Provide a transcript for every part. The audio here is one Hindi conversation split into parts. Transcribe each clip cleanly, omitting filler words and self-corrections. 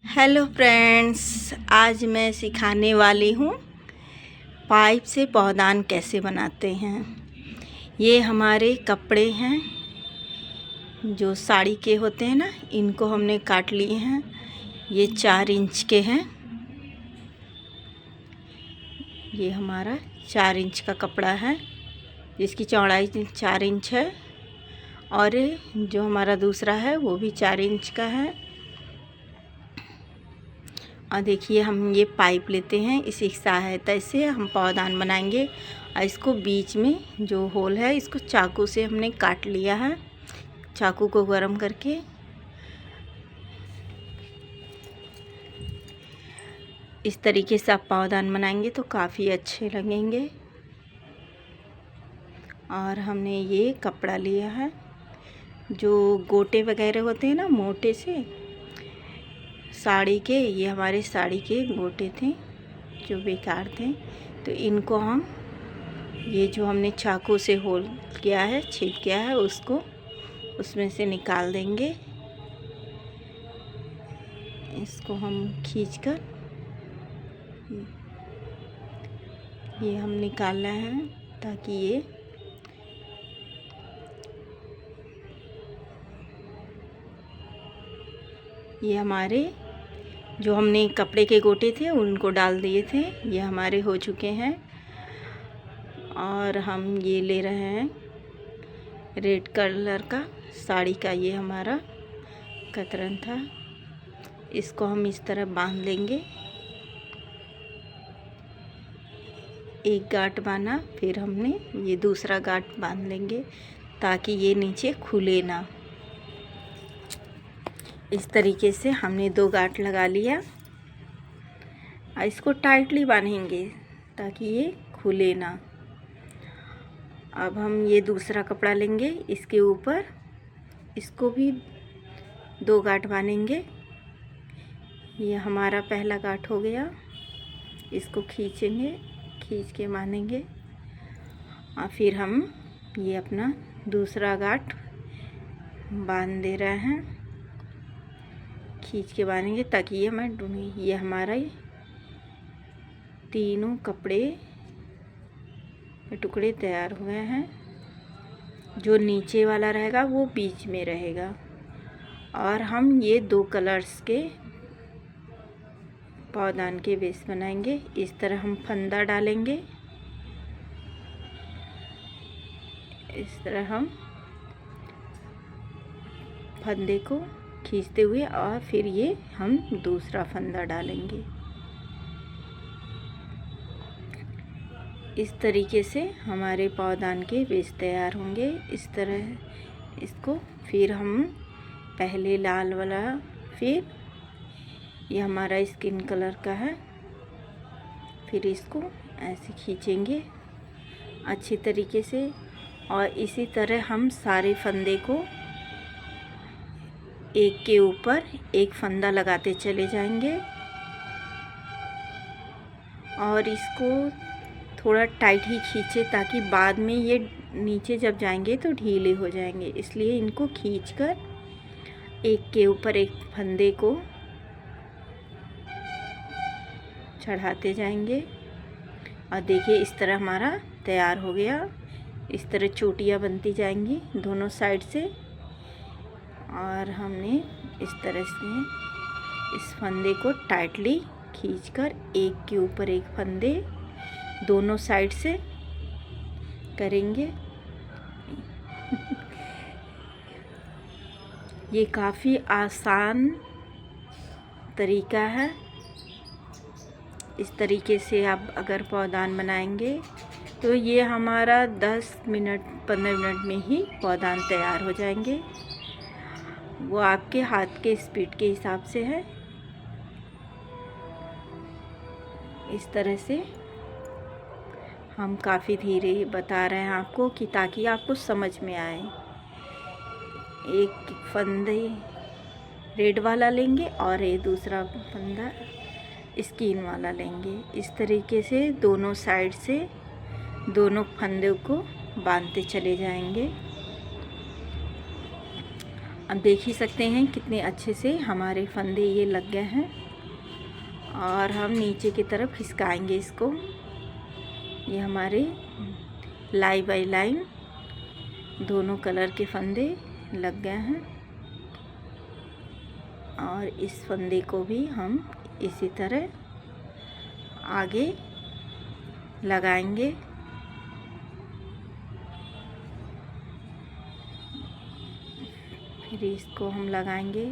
हेलो फ्रेंड्स, आज मैं सिखाने वाली हूँ पाइप से पौधान कैसे बनाते हैं। ये हमारे कपड़े हैं जो साड़ी के होते हैं ना, इनको हमने काट लिए हैं। ये 4 इंच के हैं। ये हमारा 4 इंच का कपड़ा है जिसकी चौड़ाई 4 इंच है, और जो हमारा दूसरा है वो भी 4 इंच का है। और देखिए, हम ये पाइप लेते हैं, इसी सहायता से हम पौधान बनाएंगे। और इसको बीच में जो होल है, इसको चाकू से हमने काट लिया है। चाकू को गर्म करके इस तरीके से आप पौधान बनाएंगे तो काफ़ी अच्छे लगेंगे। और हमने ये कपड़ा लिया है, जो गोटे वगैरह होते हैं ना मोटे से साड़ी के, ये हमारे साड़ी के गोटे थे जो बेकार थे। तो इनको हम ये जो हमने चाकू से होल किया है, छेद किया है, उसको उसमें से निकाल देंगे। इसको हम खींचकर ये हम निकाल रहे हैं ताकि ये हमारे जो हमने कपड़े के गोटे थे उनको डाल दिए थे, ये हमारे हो चुके हैं। और हम ये ले रहे हैं रेड कलर का साड़ी का, ये हमारा कतरन था। इसको हम इस तरह बांध लेंगे। एक गांठ बांधा, फिर हमने ये दूसरा गांठ बांध लेंगे ताकि ये नीचे खुले ना। इस तरीके से हमने 2 गांठ लगा लिया। और इसको टाइटली बांधेंगे ताकि ये खुले ना। अब हम ये दूसरा कपड़ा लेंगे, इसके ऊपर इसको भी 2 गांठ बांधेंगे। ये हमारा पहला गांठ हो गया। इसको खींचेंगे, खींच के बांधेंगे। और फिर हम ये अपना दूसरा गांठ बांध दे रहे हैं, खींच के बांधेंगे ताकि ये हमारे ढूंढे। ये हमारा तीनों कपड़े टुकड़े तैयार हुए हैं। जो नीचे वाला रहेगा वो बीच में रहेगा। और हम ये 2 कलर्स के पौधान के बेस बनाएंगे। इस तरह हम फंदा डालेंगे। इस तरह हम फंदे को खींचते हुए, और फिर ये हम दूसरा फंदा डालेंगे। इस तरीके से हमारे पौधान के बेस तैयार होंगे। इस तरह इसको फिर हम पहले लाल वाला, फिर ये हमारा स्किन कलर का है, फिर इसको ऐसे खींचेंगे अच्छी तरीके से। और इसी तरह हम सारे फंदे को एक के ऊपर एक फंदा लगाते चले जाएंगे। और इसको थोड़ा टाइट ही खींचे ताकि बाद में ये नीचे जब जाएंगे तो ढीले हो जाएंगे। इसलिए इनको खींचकर एक के ऊपर एक फंदे को चढ़ाते जाएंगे। और देखिए, इस तरह हमारा तैयार हो गया। इस तरह चोटियाँ बनती जाएंगी दोनों साइड से। और हमने इस तरह से इस फंदे को टाइटली खींचकर एक के ऊपर एक फंदे दोनों साइड से करेंगे। ये काफ़ी आसान तरीका है। इस तरीके से आप अगर पौधान बनाएंगे तो ये हमारा 10 मिनट 15 मिनट में ही पौधान तैयार हो जाएंगे। वो आपके हाथ के स्पीड के हिसाब से है। इस तरह से हम काफ़ी धीरे बता रहे हैं आपको कि ताकि आपको समझ में आए। एक फंदे रेड वाला लेंगे और ये दूसरा फंदा स्किन वाला लेंगे। इस तरीके से दोनों साइड से दोनों फंदों को बांधते चले जाएंगे। अब देख ही सकते हैं कितने अच्छे से हमारे फंदे ये लग गए हैं। और हम नीचे की तरफ खिसकाएंगे इसको। ये हमारे लाइन बाई लाइन दोनों कलर के फंदे लग गए हैं। और इस फंदे को भी हम इसी तरह आगे लगाएंगे। फिर इसको हम लगाएंगे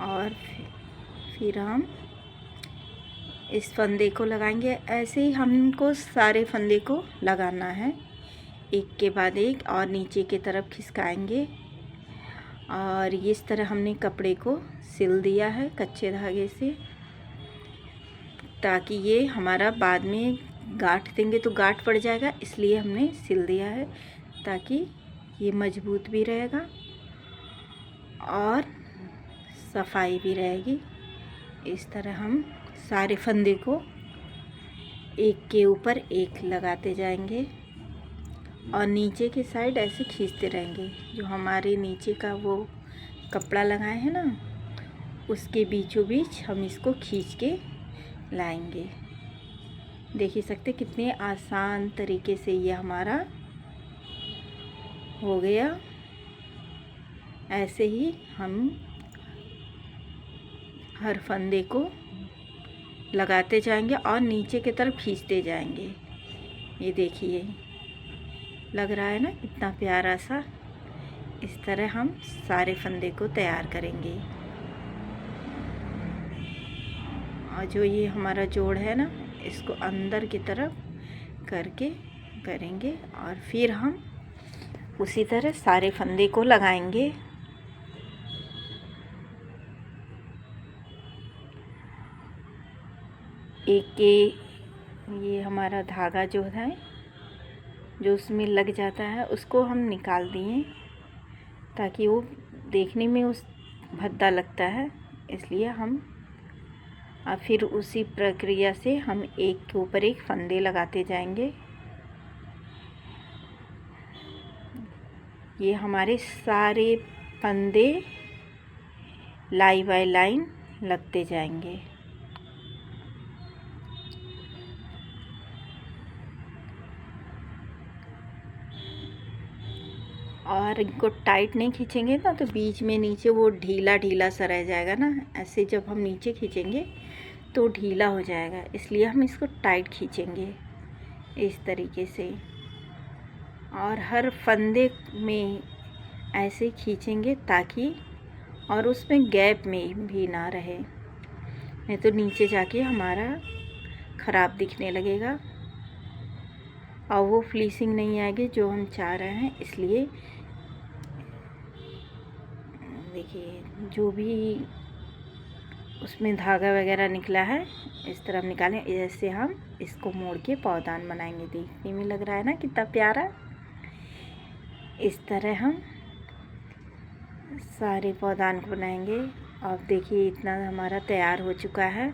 और फिर हम इस फंदे को लगाएंगे। ऐसे ही हमको सारे फंदे को लगाना है, एक के बाद एक, और नीचे की तरफ खिसकाएंगे। और इस तरह हमने कपड़े को सिल दिया है कच्चे धागे से, ताकि ये हमारा बाद में गांठ देंगे तो गांठ पड़ जाएगा, इसलिए हमने सिल दिया है ताकि ये मजबूत भी रहेगा और सफाई भी रहेगी। इस तरह हम सारे फंदे को एक के ऊपर एक लगाते जाएंगे और नीचे के साइड ऐसे खींचते रहेंगे। जो हमारे नीचे का वो कपड़ा लगाए हैं ना, उसके बीचों बीच हम इसको खींच के लाएंगे। देख ही सकते कितने आसान तरीके से ये हमारा हो गया। ऐसे ही हम हर फंदे को लगाते जाएंगे और नीचे की तरफ खींचते जाएंगे। ये देखिए लग रहा है ना कितना प्यारा सा। इस तरह हम सारे फंदे को तैयार करेंगे। और जो ये हमारा जोड़ है ना, इसको अंदर की तरफ करके करेंगे और फिर हम उसी तरह सारे फंदे को लगाएंगे। एक के ये हमारा धागा जो है, जो उसमें लग जाता है, उसको हम निकाल दिए ताकि वो देखने में उस भद्दा लगता है, इसलिए हम और फिर उसी प्रक्रिया से हम एक के ऊपर एक फंदे लगाते जाएंगे। ये हमारे सारे फंदे लाइन बाय लाइन लगते जाएंगे। और इनको टाइट नहीं खींचेंगे ना तो बीच में नीचे वो ढीला ढीला सा रह जाएगा ना। ऐसे जब हम नीचे खींचेंगे तो ढीला हो जाएगा, इसलिए हम इसको टाइट खींचेंगे इस तरीके से। और हर फंदे में ऐसे खींचेंगे ताकि और उसमें गैप में भी ना रहे, नहीं तो नीचे जाके हमारा ख़राब दिखने लगेगा और वो फिनिशिंग नहीं आएगी जो हम चाह रहे हैं। इसलिए देखिए जो भी उसमें धागा वगैरह निकला है इस तरह हम निकालें। ऐसे हम इसको मोड़ के पौधान बनाएंगे। देखने में लग रहा है ना कितना प्यारा। इस तरह हम सारे पौधान को बनाएंगे। अब देखिए इतना हमारा तैयार हो चुका है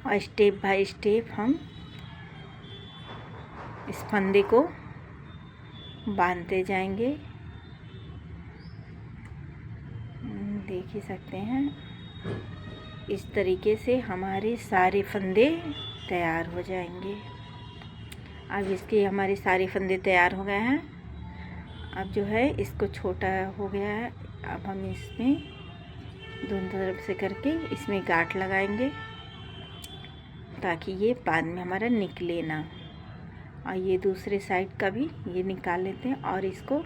और स्टेप बाय स्टेप हम इस फंदे को बांधते जाएंगे। देख ही सकते हैं इस तरीके से हमारे सारे फंदे तैयार हो जाएंगे। अब इसके हमारे सारे फंदे तैयार हो गए हैं। अब जो है इसको छोटा हो गया है। अब हम इसमें दोनों तरफ से करके इसमें गांठ लगाएंगे ताकि ये बाद में हमारा निकले ना। और ये दूसरे साइड का भी ये निकाल लेते हैं और इसको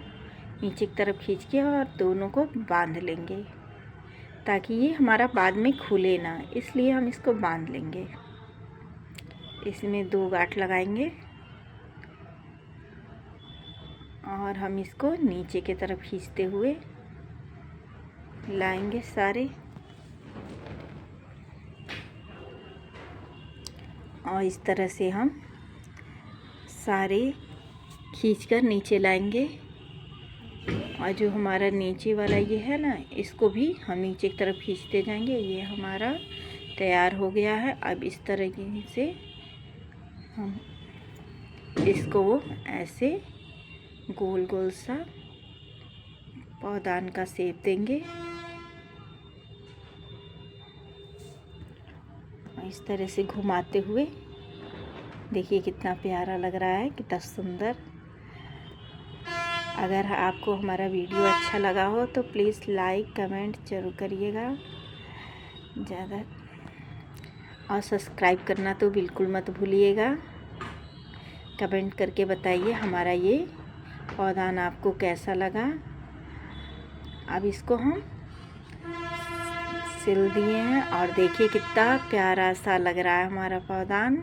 नीचे की तरफ खींच के और दोनों को बांध लेंगे ताकि ये हमारा बाद में खुले ना, इसलिए हम इसको बांध लेंगे। इसमें 2 गांठ लगाएंगे और हम इसको नीचे की तरफ खींचते हुए लाएंगे सारे। और इस तरह से हम सारे खींचकर नीचे लाएंगे। और जो हमारा नीचे वाला ये है ना, इसको भी हम नीचे की तरफ खींचते जाएंगे। ये हमारा तैयार हो गया है। अब इस तरीके से हम इसको ऐसे गोल गोल सा पौधान का शेप देंगे। इस तरह से घुमाते हुए देखिए कितना प्यारा लग रहा है, कितना सुंदर। अगर आपको हमारा वीडियो अच्छा लगा हो तो प्लीज़ लाइक कमेंट ज़रूर करिएगा ज़्यादा, और सब्सक्राइब करना तो बिल्कुल मत भूलिएगा। कमेंट करके बताइए हमारा ये पौधान आपको कैसा लगा। अब इसको हम सिल दिए हैं और देखिए कितना प्यारा सा लग रहा है हमारा पौधान।